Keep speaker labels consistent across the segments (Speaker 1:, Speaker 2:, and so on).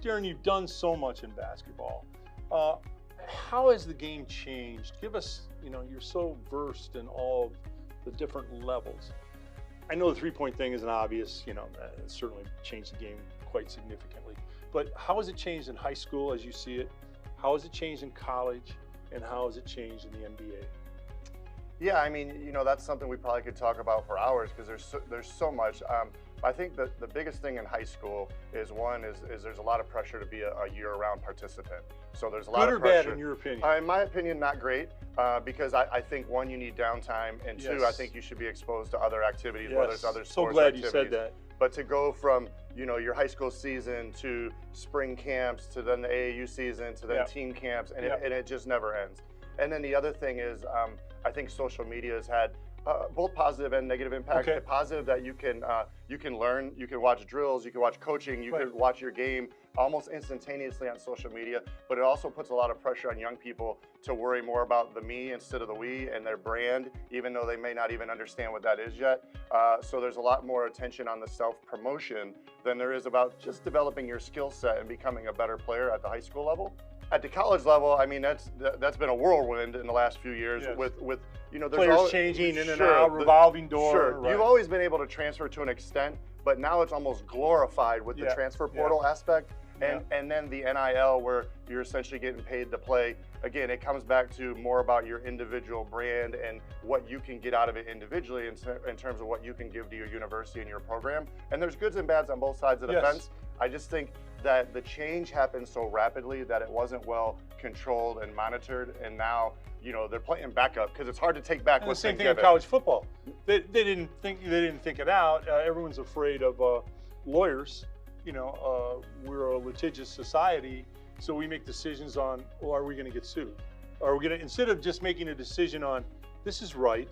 Speaker 1: Darren, you've done so much in basketball. Uh, how has the game changed? Give us, you're so versed in all of the different levels. I know the 3-point thing isn't obvious, it certainly changed the game quite significantly. But how has it changed in high school as you see it? How has it changed in college? And how has it changed in the NBA?
Speaker 2: Yeah, I mean, that's something we probably could talk about for hours because there's so much. I think that the biggest thing in high school is there's a lot of pressure to be a year-round participant. So there's a lot
Speaker 1: Good
Speaker 2: of
Speaker 1: or
Speaker 2: pressure.
Speaker 1: bad in your opinion?
Speaker 2: In my opinion, not great because I think one, you need downtime, and two, I
Speaker 1: Yes.
Speaker 2: think you should be exposed to other activities,
Speaker 1: Yes.
Speaker 2: whether it's other
Speaker 1: So
Speaker 2: sports
Speaker 1: glad
Speaker 2: activities.
Speaker 1: you said that.
Speaker 2: But to go from your high school season to spring camps to then the AAU season to then
Speaker 1: Yeah.
Speaker 2: team camps, and,
Speaker 1: Yeah.
Speaker 2: it just never ends. And then the other thing is, I think social media has had both positive and negative impact.
Speaker 1: Okay.
Speaker 2: The positive that you can learn, you can watch drills, you can watch coaching, you
Speaker 1: Right.
Speaker 2: can watch your game almost instantaneously on social media. But it also puts a lot of pressure on young people to worry more about the me instead of the we and their brand, even though they may not even understand what that is yet. So there's a lot more attention on the self-promotion than there is about just developing your skill set and becoming a better player at the high school level. At the college level, I mean, that's been a whirlwind in the last few years.
Speaker 1: Yes.
Speaker 2: With there's
Speaker 1: Players changing in and
Speaker 2: Sure,
Speaker 1: out, revolving door.
Speaker 2: Sure,
Speaker 1: Right.
Speaker 2: you've always been able to transfer to an extent, but now it's almost glorified with the
Speaker 1: Yeah,
Speaker 2: transfer
Speaker 1: yeah.
Speaker 2: portal aspect,
Speaker 1: Yeah.
Speaker 2: and then the NIL where you're essentially getting paid to play. Again, it comes back to more about your individual brand and what you can get out of it individually in terms of what you can give to your university and your program. And there's goods and bads on both sides of the
Speaker 1: Yes.
Speaker 2: fence. I just think that the change happened so rapidly that it wasn't well controlled and monitored, and now they're playing backup because it's hard to take back
Speaker 1: And the
Speaker 2: what's
Speaker 1: same
Speaker 2: been
Speaker 1: thing in
Speaker 2: given.
Speaker 1: college football. They didn't think it out. Everyone's afraid of lawyers. We're a litigious society, so we make decisions on, well, are we going to get sued? Are we going to, instead of just making a decision on, this is right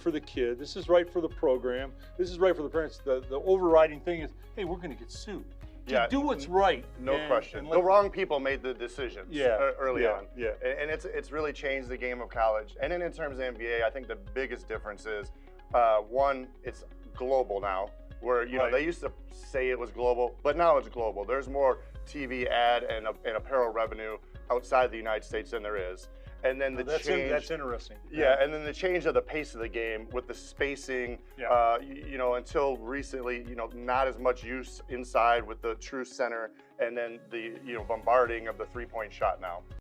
Speaker 1: for the kid, this is right for the program, this is right for the parents. The overriding thing is, hey, we're going to get sued.
Speaker 2: Yeah,
Speaker 1: Do what's right.
Speaker 2: No question.
Speaker 1: and
Speaker 2: The wrong people made the decisions early on.
Speaker 1: Yeah.
Speaker 2: And it's really changed the game of college. And then in terms of NBA, I think the biggest difference is, one, it's global now, where
Speaker 1: Right.
Speaker 2: they used to say it was global, but now it's global. There's more TV ad and apparel revenue outside the United States than there is. And then
Speaker 1: That's interesting.
Speaker 2: Yeah, and then the change of the pace of the game with the spacing,
Speaker 1: Yeah.
Speaker 2: until recently, not as much use inside with the true center, and then the bombarding of the 3-point shot now.